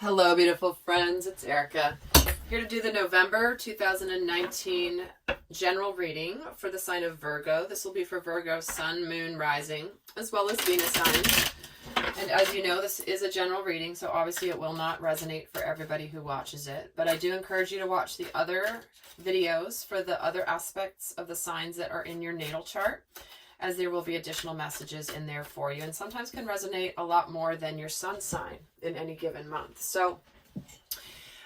Hello, beautiful friends. It's Erika. Here to do the November 2019 general reading for the sign of Virgo. This will be for Virgo, Sun, Moon, Rising, as well as Venus signs. And as you know, this is a general reading, so obviously it will not resonate for everybody who watches it. But I do encourage you to watch the other videos for the other aspects of the signs that are in your natal chart, as there will be additional messages in there for you, and sometimes can resonate a lot more than your sun sign in any given month. So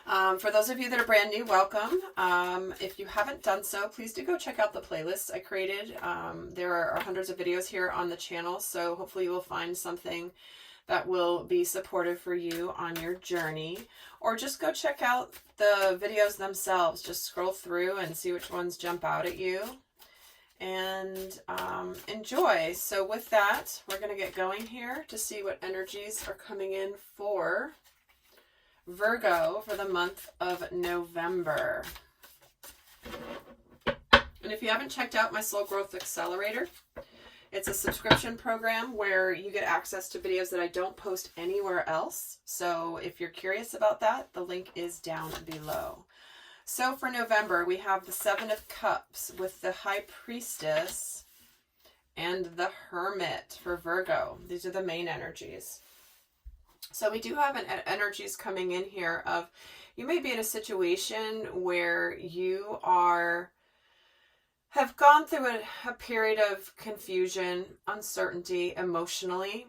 for those of you that are brand new, welcome. If you haven't done so, please do go check out the playlists I created. There are hundreds of videos here on the channel, so hopefully you will find something that will be supportive for you on your journey, or just go check out the videos themselves. Just scroll through and see which ones jump out at you, and enjoy. So with that, we're going to get going here to see what energies are coming in for Virgo for the month of November. And if you haven't checked out my Soul Growth Accelerator, it's a subscription program where you get access to videos that I don't post anywhere else. So if you're curious about that, the link is down below. So for November, we have the Seven of Cups with the High Priestess and the Hermit for Virgo. These are the main energies. So we do have energies coming in here of, you may be in a situation where you have gone through a period of confusion, uncertainty emotionally,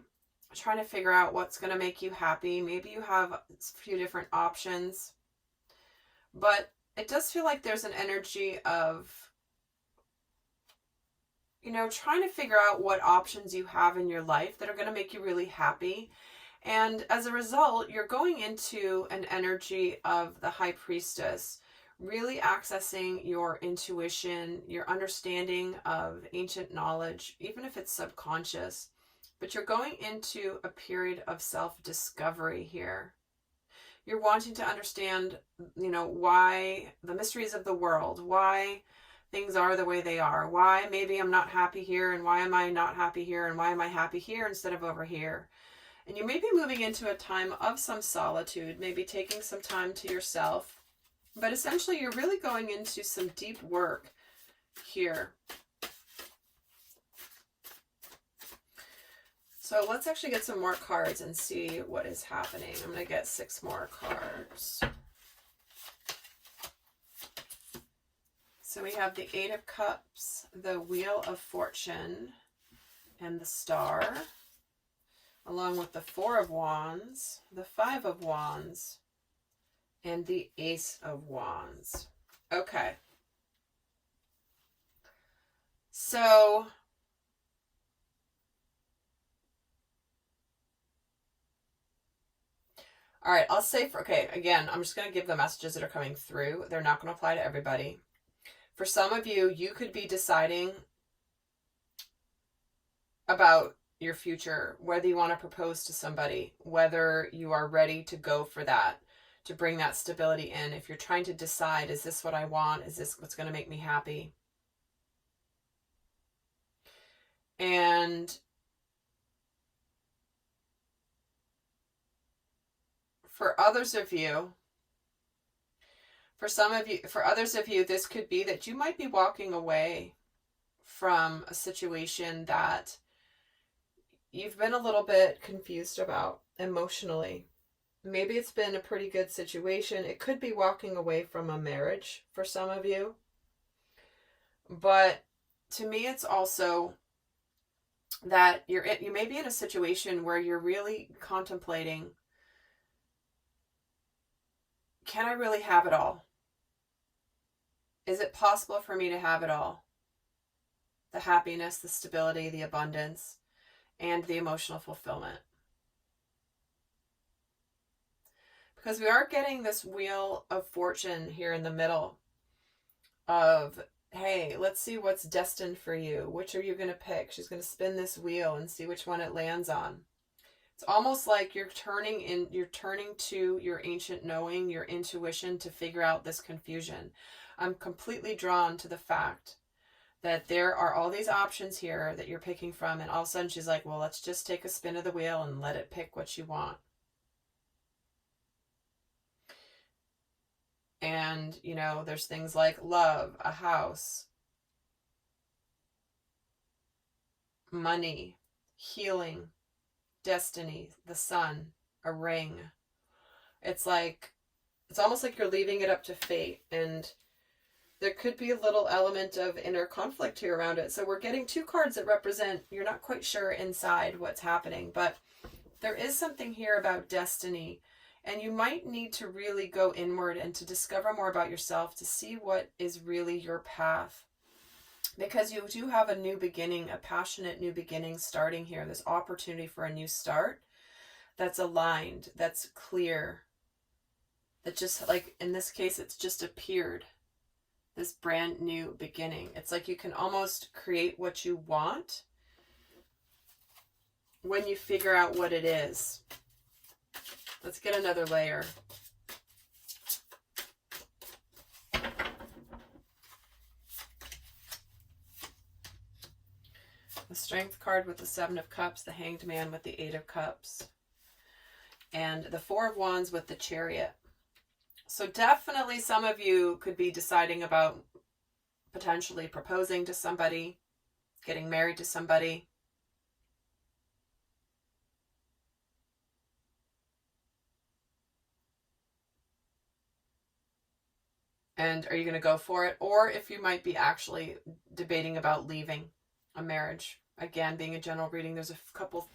trying to figure out what's going to make you happy. Maybe you have a few different options, but it does feel like there's an energy of, trying to figure out what options you have in your life that are going to make you really happy. And as a result, you're going into an energy of the High Priestess, really accessing your intuition, your understanding of ancient knowledge, even if it's subconscious. But you're going into a period of self-discovery here. You're wanting to understand, why the mysteries of the world, why things are the way they are, why maybe I'm not happy here, and why am I not happy here, and why am I happy here instead of over here. And you may be moving into a time of some solitude, maybe taking some time to yourself. But essentially, you're really going into some deep work here. So let's actually get some more cards and see what is happening. I'm going to get 6 more cards. So we have the Eight of Cups, the Wheel of Fortune, and the Star, along with the Four of Wands, the Five of Wands, and the Ace of Wands. Okay. So all right, I'll say again, I'm just going to give the messages that are coming through. They're not going to apply to everybody. For some of you, you could be deciding about your future, whether you want to propose to somebody, whether you are ready to go for that, to bring that stability in. If you're trying to decide, is this what I want? Is this what's going to make me happy? And for others of you, this could be that you might be walking away from a situation that you've been a little bit confused about emotionally. Maybe it's been a pretty good situation. It could be walking away from a marriage for some of you. But to me, it's also that you may be in a situation where you're really contemplating, can I really have it all? Is it possible for me to have it all? The happiness, the stability, the abundance, and the emotional fulfillment. Because we are getting this Wheel of Fortune here in the middle of, hey, let's see what's destined for you. Which are you going to pick? She's going to spin this wheel and see which one it lands on. It's almost like you're turning to your ancient knowing, your intuition, to figure out this confusion. I'm completely drawn to the fact that there are all these options here that you're picking from, and all of a sudden she's like, well, let's just take a spin of the wheel and let it pick what you want. And, you know, there's things like love, a house, money, healing, destiny, the sun, a ring. It's like, it's almost like you're leaving it up to fate, and there could be a little element of inner conflict here around it. So we're getting two cards that represent, you're not quite sure inside what's happening, but there is something here about destiny, and you might need to really go inward and to discover more about yourself to see what is really your path. Because you do have a new beginning, a passionate new beginning starting here, this opportunity for a new start that's aligned, that's clear, that just, like in this case, it's just appeared, this brand new beginning. It's like you can almost create what you want when you figure out what it is. Let's get another layer. The Strength card with the Seven of Cups, the Hanged Man with the Eight of Cups, and the Four of Wands with the Chariot. So definitely some of you could be deciding about potentially proposing to somebody, getting married to somebody. And are you going to go for it? Or if you might be actually debating about leaving a marriage. Again, being a general reading, there's a couple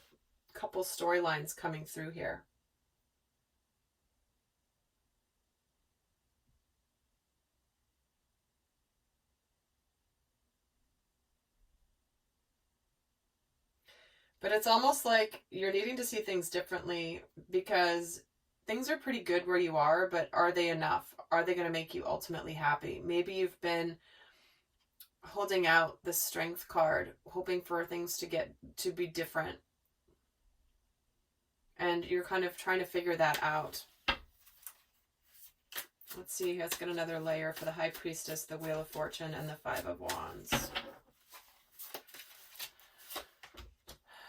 storylines coming through here. But it's almost like you're needing to see things differently, because things are pretty good where you are, but are they enough? Are they going to make you ultimately happy? Maybe you've been holding out the Strength card, hoping for things to be different. And you're kind of trying to figure that out. Let's see, let's get another layer for the High Priestess, the Wheel of Fortune, and the Five of Wands.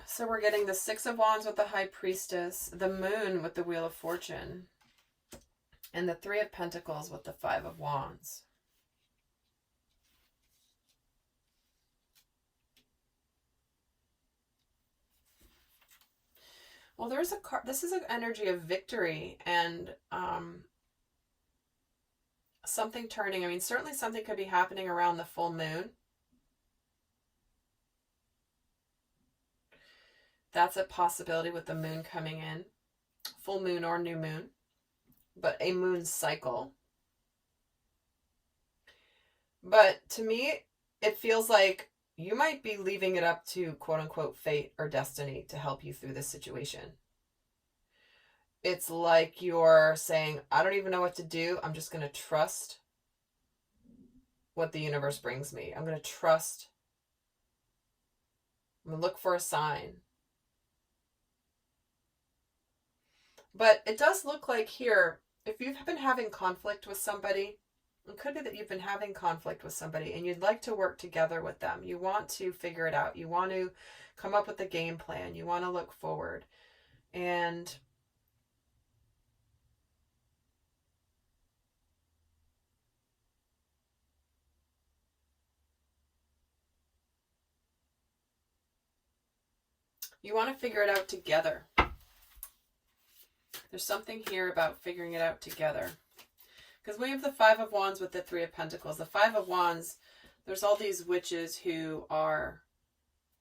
So we're getting the Six of Wands with the High Priestess, the Moon with the Wheel of Fortune, and the Three of Pentacles with the Five of Wands. Well, there's a card. This is an energy of victory and something turning. I mean, certainly something could be happening around the full moon. That's a possibility with the moon coming in. Full moon or new moon. But a moon cycle. But to me, it feels like you might be leaving it up to quote-unquote fate or destiny to help you through this situation. It's like you're saying, I don't even know what to do. I'm just going to trust what the universe brings me. I'm going to trust. I'm going to look for a sign. But it does look like here, if you've been having conflict with somebody, it could be that you've been having conflict with somebody and you'd like to work together with them. You want to figure it out. You want to come up with a game plan. You want to look forward. And you want to figure it out together. There's something here about figuring it out together. Because we have the Five of Wands with the Three of Pentacles. The Five of Wands, there's all these witches who are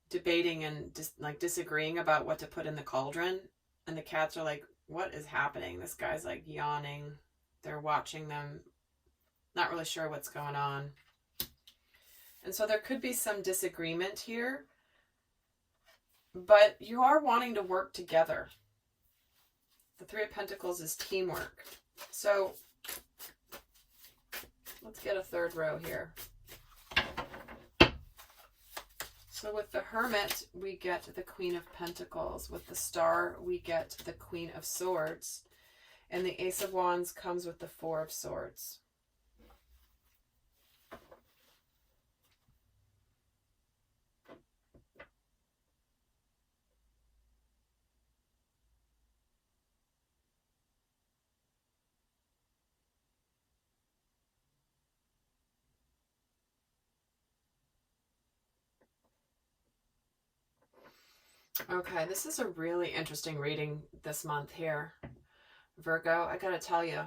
debating and disagreeing about what to put in the cauldron. And the cats are like, what is happening? This guy's like yawning. They're watching them, not really sure what's going on. And so there could be some disagreement here. But you are wanting to work together. The Three of Pentacles is teamwork. So let's get a third row here. So with the Hermit, we get the Queen of Pentacles. With the Star, we get the Queen of Swords. And the Ace of Wands comes with the Four of Swords. Okay, this is a really interesting reading this month here, Virgo. I gotta tell you.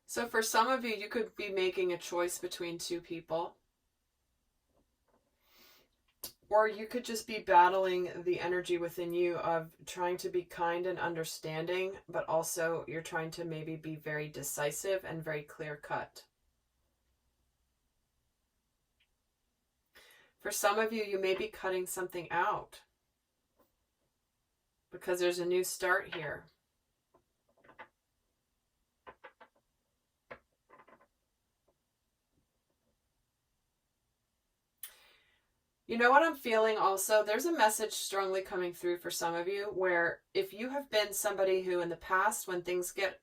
So for some of you, you could be making a choice between two people. Or you could just be battling the energy within you of trying to be kind and understanding, but also you're trying to maybe be very decisive and very clear-cut. For some of you, you may be cutting something out because there's a new start here. You know what I'm feeling also? There's a message strongly coming through for some of you where if you have been somebody who in the past, when things get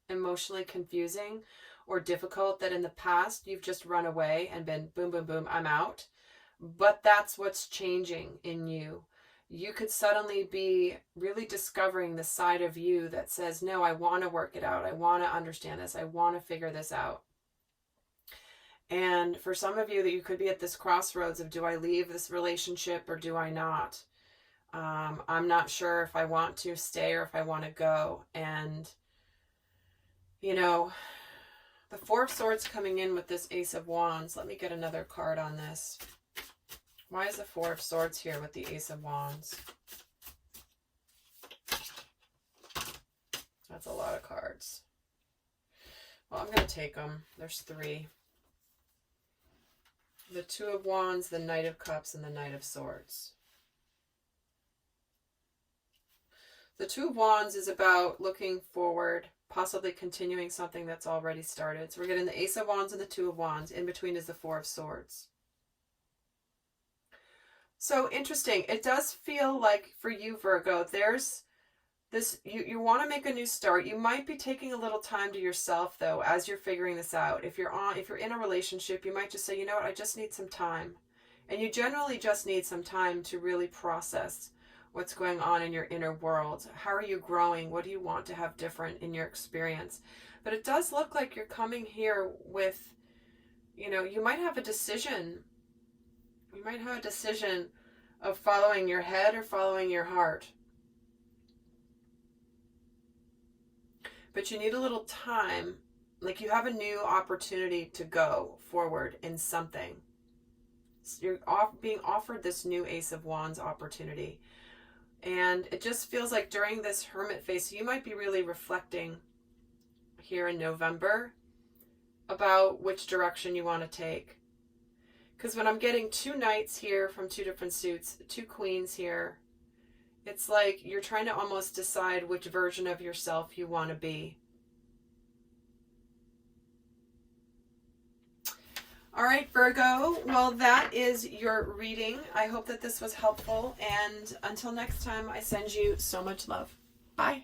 emotionally confusing or difficult, that in the past you've just run away and been boom, boom, boom, I'm out. But that's what's changing in you. You could suddenly be really discovering the side of you that says, no, I want to work it out. I want to understand this. I want to figure this out. And for some of you that you could be at this crossroads of, do I leave this relationship or do I not? I'm not sure if I want to stay or if I want to go. And, you know, the Four of Swords coming in with this Ace of Wands. Let me get another card on this. Why is the Four of Swords here with the Ace of Wands? That's a lot of cards. Well, I'm going to take them. There's 3. The Two of Wands, the Knight of Cups, and the Knight of Swords. The Two of Wands is about looking forward, possibly continuing something that's already started. So we're getting the Ace of Wands and the Two of Wands. In between is the Four of Swords. So interesting. It does feel like for you, Virgo, there's this, you want to make a new start. You might be taking a little time to yourself though, as you're figuring this out. If you're in a relationship, you might just say, you know what, I just need some time. And you generally just need some time to really process what's going on in your inner world. How are you growing? What do you want to have different in your experience? But it does look like you're coming here with, you know, you might have a decision. You might have a decision of following your head or following your heart. But you need a little time, like you have a new opportunity to go forward in something. You're being offered this new Ace of Wands opportunity. And it just feels like during this hermit phase, you might be really reflecting here in November about which direction you want to take. Because when I'm getting 2 knights here from 2 different suits, 2 queens here, it's like you're trying to almost decide which version of yourself you want to be. All right, Virgo. Well, that is your reading. I hope that this was helpful. And until next time, I send you so much love. Bye.